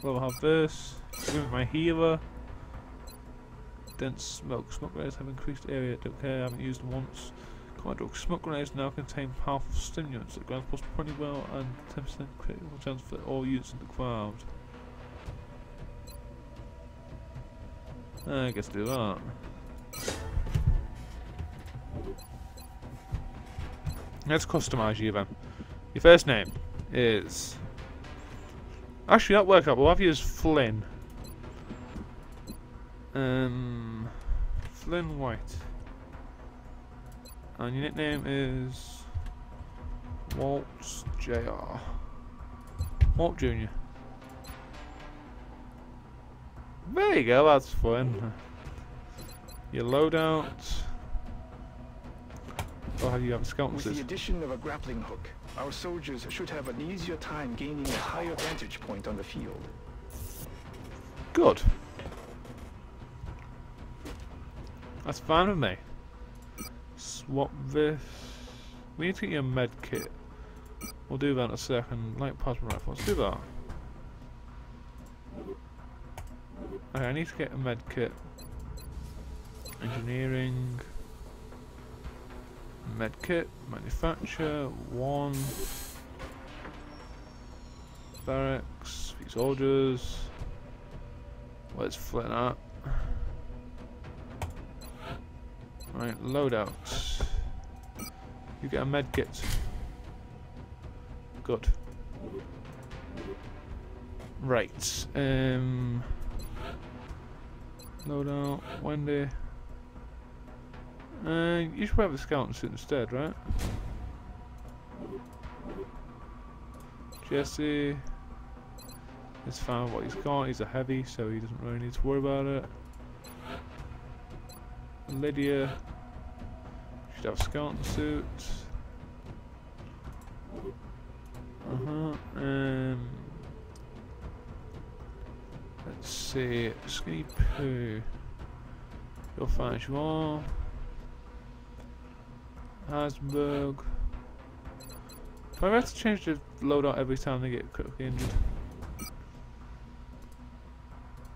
We'll have this. Give me my healer. Dense smoke. Smoke grenades have increased area. Don't care. I haven't used them once. Command drugs. Smoke grenades now contain powerful stimulants that grant plus 20 well and 10% critical chance for all units in the crowd. I guess do that. Let's customize you then. Your first name is... Actually, that worked out. We'll have you as Flynn. Flynn White. And your nickname is... Walt Jr. Walt Jr. There you go, that's fun. Your loadout. Or how do you have skeletons? With the addition of a grappling hook, our soldiers should have an easier time gaining a higher vantage point on the field. Good. That's fine with me. Swap this. We need to get you a med kit. We'll do that in a second. Light plasma rifle. Let's do that. Okay, I need to get a med kit. Engineering. Med kit. Manufacture. 1. Barracks. Few soldiers. Let's flip that. Right, loadout. You get a med kit. Good. Right. Loadout. Wendy. You should have the skeleton suit instead, right? Jesse. It's fine with what he's got. He's a heavy, so he doesn't really need to worry about it. Lydia. Should have a skeleton suit. Let's see. Skinny Poo. You're fine as you are. Hasberg. Do I have to change the loadout every time they get critically injured?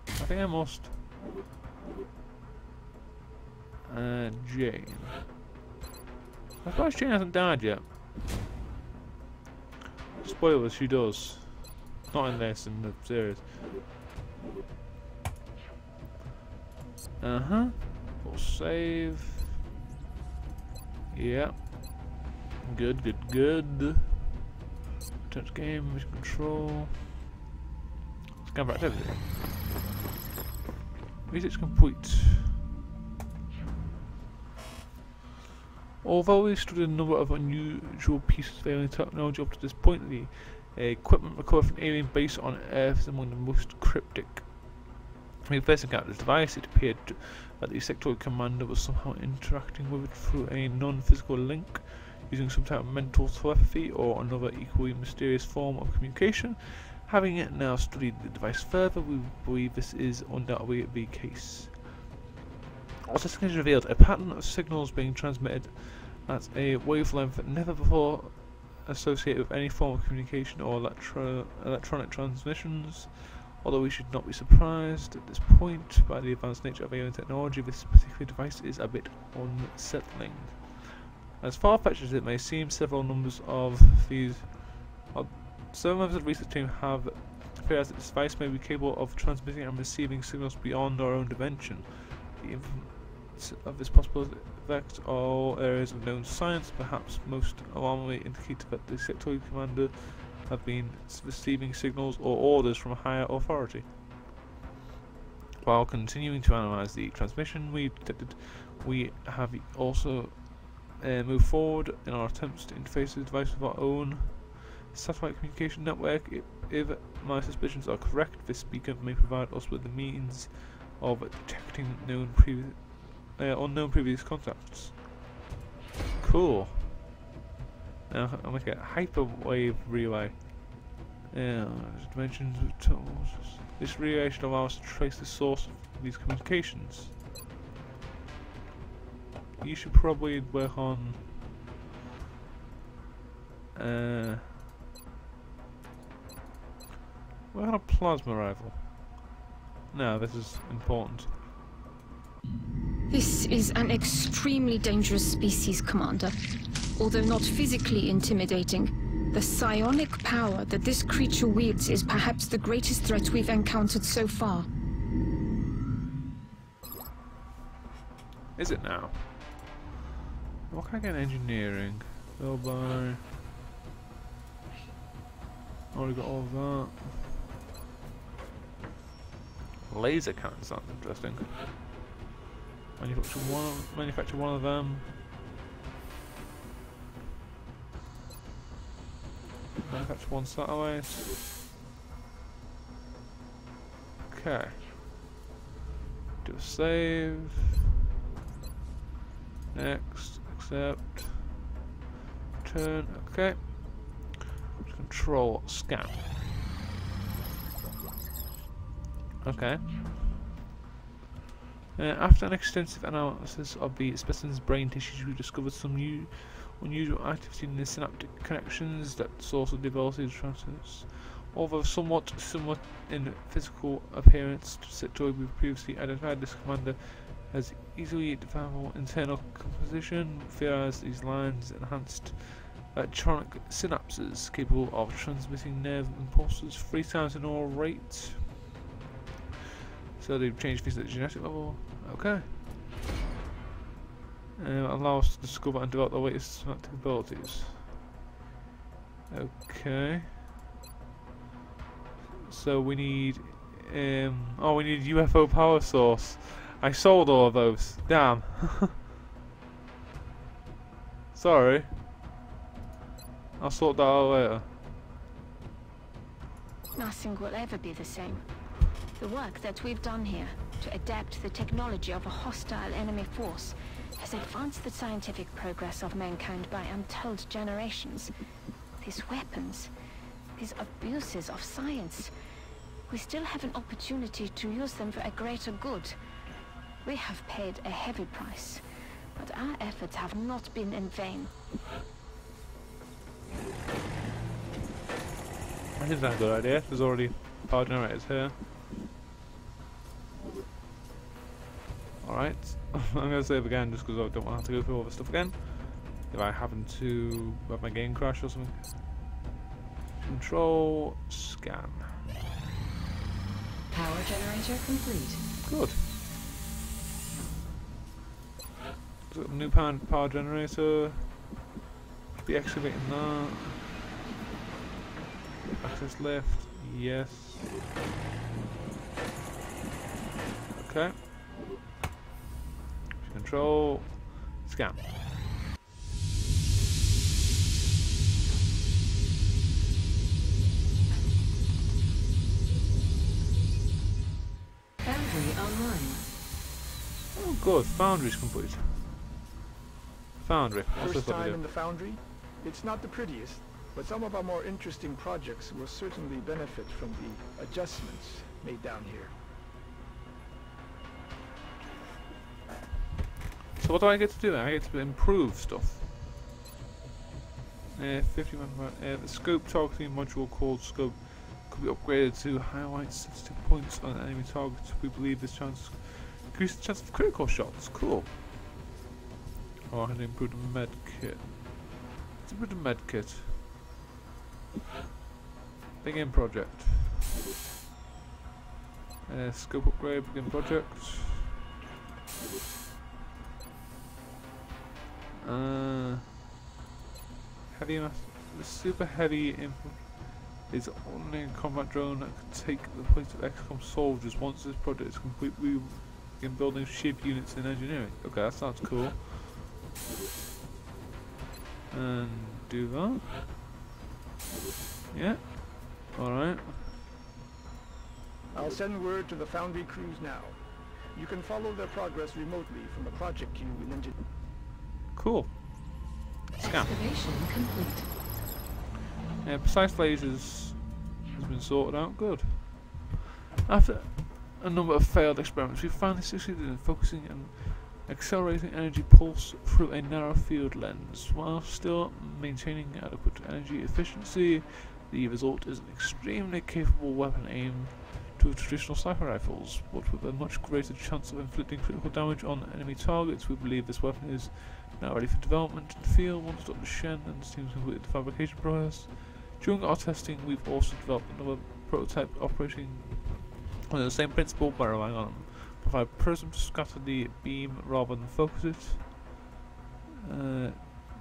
I think I must. Jane. I suppose Jane hasn't died yet. Spoilers, she does. Not in this, in the series. We'll save. Yeah. Good, good, good. Touch game, mission control. Scan for activity. Research complete. Although we studied a number of unusual pieces of alien technology up to this point, the equipment recovered from alien base on Earth is among the most cryptic. When we first encountered this device, it appeared that the sectoid commander was somehow interacting with it through a non-physical link, using some type of mental telepathy or another equally mysterious form of communication. Having now studied the device further, we believe this is undoubtedly the case. Also, has revealed a pattern of signals being transmitted at a wavelength never before associated with any form of communication or electronic transmissions. Although we should not be surprised at this point by the advanced nature of alien technology, this particular device is a bit unsettling. As far-fetched as it may seem, several members of the research team have theorized that this device may be capable of transmitting and receiving signals beyond our own dimension. The influence of this possible effect are all areas of known science, perhaps most alarmingly indicated that the sectoid commander have been receiving signals or orders from a higher authority. While continuing to analyze the transmission we detected, we have also moved forward in our attempts to interface the device with our own satellite communication network. If my suspicions are correct, this beacon may provide us with the means of detecting unknown previous contacts. Cool. Now I'll make a hyperwave relay. Dimensions of tunnels. This relay should allow us to trace the source of these communications. You should probably work on What kind of plasma rifle? No, this is important. This is an extremely dangerous species, Commander. Although not physically intimidating, the psionic power that this creature wields is perhaps the greatest threat we've encountered so far. Is it now? What can I get in engineering? Bill by. Already got all of that. Laser cannon sounds interesting. Manufacture one of them. Manufacture one satellite. Okay. Do a save. Next. Accept. Turn. Okay. Control. Scan. Okay. After an extensive analysis of the specimen's brain tissues, we discovered some unusual activity in the synaptic connections that source of the velocity transfers. Although somewhat similar in physical appearance to sectoid we previously identified, this commander has easily definable internal composition, whereas these lines enhanced electronic synapses capable of transmitting nerve impulses 3 times the normal rate. So they've changed things at the genetic level. Okay. Allow us to discover and develop the latest synaptic abilities. Okay. So we need oh, we need UFO power source. I sold all of those. Damn. Sorry. I'll sort that out later. Nothing will ever be the same. The work that we've done here to adapt the technology of a hostile enemy force has advanced the scientific progress of mankind by untold generations. These weapons, these abuses of science, we still have an opportunity to use them for a greater good. We have paid a heavy price, but our efforts have not been in vain. I think that's a good idea. There's already power generators here. Alright, I'm going to save again just because I don't want to have to go through all this stuff again. If I happen to have my game crash or something. Control, scan. Power generator complete. Good. So new power generator. Be excavating that. Access lift, yes. Okay. Control, scan. Foundry online. Oh good, foundry's complete. Foundry, what's this First time do? in the foundry? It's not the prettiest, but some of our more interesting projects will certainly benefit from the adjustments made down here. So what do I get to do? I get to improve stuff. 50 the scope targeting module called scope could be upgraded to highlight sensitive points on enemy targets. We believe this chance increases the chance of critical shots. Cool. Oh, I can improve the med kit. Let's improve the med kit. Begin project. Scope upgrade, begin project. Heavy mass. The super heavy is only a combat drone that can take the place of XCOM soldiers. Once this project is complete, we begin building ship units in engineering. Okay, that sounds cool. And do that. Yeah. Alright. I'll send word to the foundry crews now. You can follow their progress remotely from the project queue in engineering. Cool. Scan. Excavation complete. Precise lasers has been sorted out. Good. After a number of failed experiments, we finally succeeded in focusing and accelerating energy pulse through a narrow field lens, while still maintaining adequate energy efficiency. The result is an extremely capable weapon aimed to traditional sniper rifles, but with a much greater chance of inflicting critical damage on enemy targets. We believe this weapon is now ready for development in the field once Dr. Shen and his team completed the fabrication process. During our testing, we've also developed another prototype operating on the same principle by relying on provide prism to scatter the beam rather than focus it.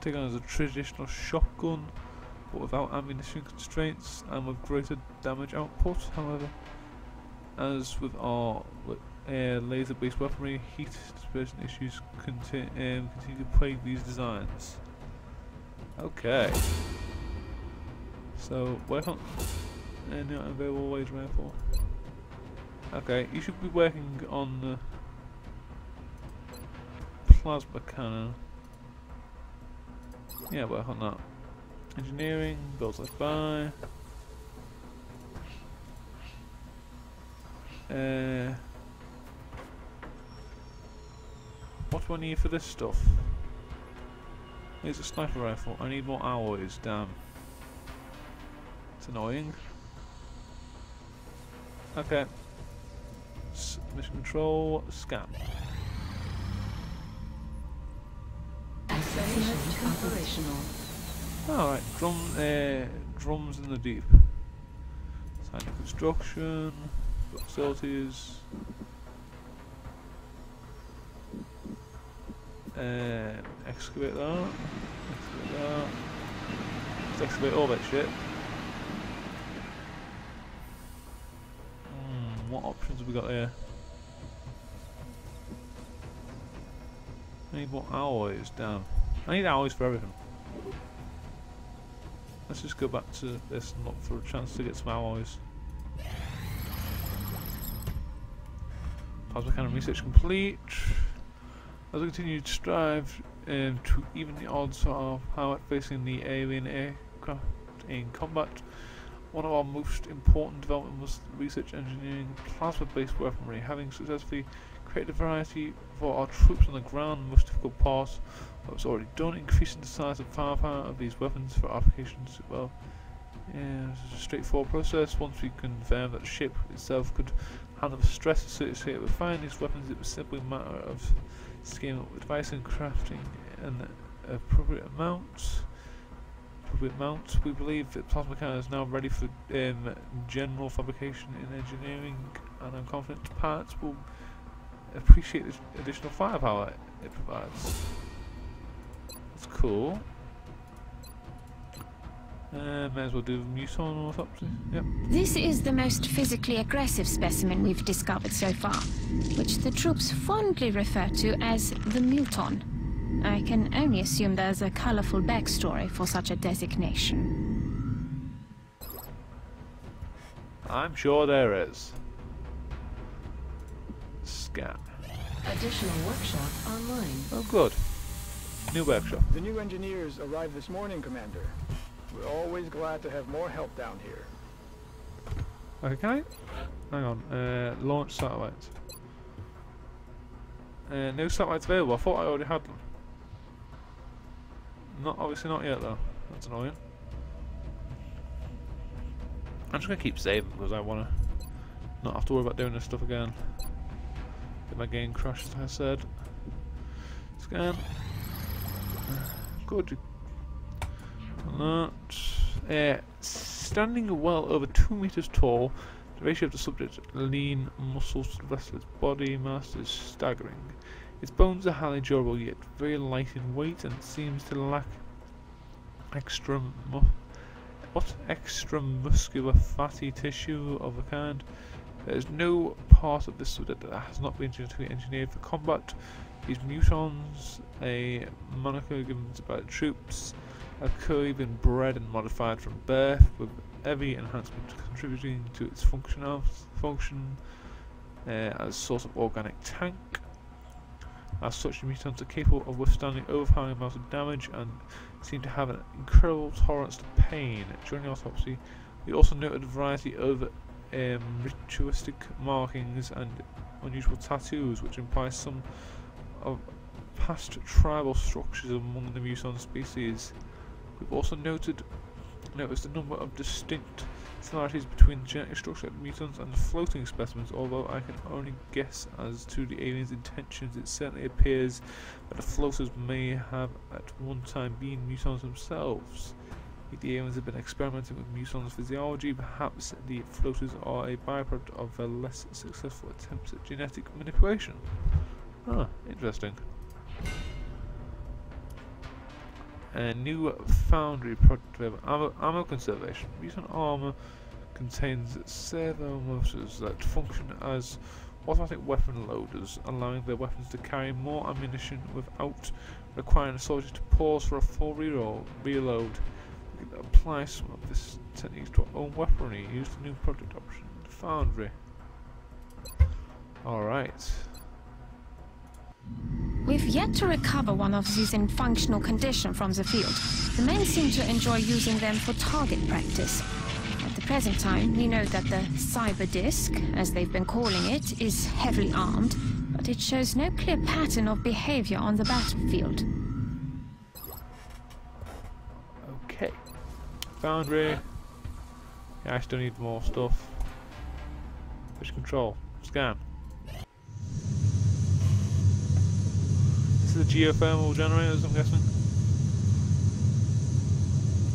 Taken as a traditional shotgun, but without ammunition constraints and with greater damage output. However, as with our laser-based weaponry, heat dispersion issues continue to plague these designs. Okay. So, work on any available wage rifle. Okay, you should be working on the plasma cannon. Yeah, work on that. Engineering, builds let's buy. What do I need for this stuff? Here's a sniper rifle. I need more alloys, damn. It's annoying. Okay. Mission control, scan. Operational. Alright, drums in the deep. Site of construction, facilities. Excavate that. Excavate that. Let's excavate all that shit. What options have we got here? I need more alloys, damn. I need alloys for everything. Let's just go back to this and look for a chance to get some alloys. Plasma cannon research complete. As we continue to strive to even the odds of power facing the alien aircraft in combat, one of our most important developments was research engineering plasma-based weaponry. Having successfully created a variety for our troops on the ground, the most difficult part that was already done, increasing the size and firepower of these weapons for applications. Well, yeah, it's a straightforward process. Once we confirmed that the ship itself could handle the stress associated with firing these weapons, it was simply a matter of scaling up the device and crafting an appropriate amount. We believe that plasma cannon is now ready for general fabrication in engineering, and I'm confident the parts will appreciate the additional firepower it provides. That's cool. May as well do muton autopsy. Yep. This is the most physically aggressive specimen we've discovered so far, which the troops fondly refer to as the muton. I can only assume there's a colorful backstory for such a designation. I'm sure there is. Scan. Additional workshop online. Oh good. New workshop. The new engineers arrived this morning, Commander. We're always glad to have more help down here. Okay, can I? Hang on. Launch satellites. No satellites available. I thought I already had them. Obviously not yet though. That's annoying. I'm just gonna keep saving because I wanna not have to worry about doing this stuff again. If my game crashes, like I said. Scan. Good. Standing well over 2 meters tall, the ratio of the subject's lean muscles to the rest of its body mass is staggering. Its bones are highly durable yet very light in weight, and it seems to lack extramuscular fatty tissue of a kind. There is no part of this subject that has not been genetically engineered for combat. These mutons, a moniker given by the troops, have clearly been bred and modified from birth, with every enhancement contributing to its function as a source of organic tank. As such, the mutants are capable of withstanding overpowering amounts of damage and seem to have an incredible tolerance to pain. During the autopsy, we also noted a variety of ritualistic markings and unusual tattoos, which imply some of past tribal structures among the mutant species. We've also noted noticed a number of distinct similarities between the genetic structure of mutants and the floating specimens. Although I can only guess as to the aliens' intentions, it certainly appears that the floaters may have at one time been mutants themselves. If the aliens have been experimenting with mutants' physiology, perhaps the floaters are a byproduct of their less successful attempts at genetic manipulation. Ah, interesting. A new foundry project of ammo conservation. Mutant armor contains servo motors that function as automatic weapon loaders, allowing their weapons to carry more ammunition without requiring a soldier to pause for a full reload. We can apply some of this technique to our own weaponry. Use the new project option, foundry. Alright. We've yet to recover one of these in functional condition from the field. The men seem to enjoy using them for target practice. At the present time, we know that the cyber disc, as they've been calling it, is heavily armed, but it shows no clear pattern of behavior on the battlefield. Okay. Foundry. Yeah, I still need more stuff. Push control. Scan. This is the geothermal generators, I'm guessing.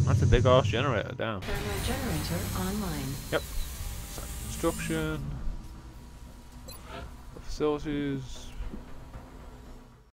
That's a big ass generator, damn. Thermal generator online. Yep. Site construction. Facilities.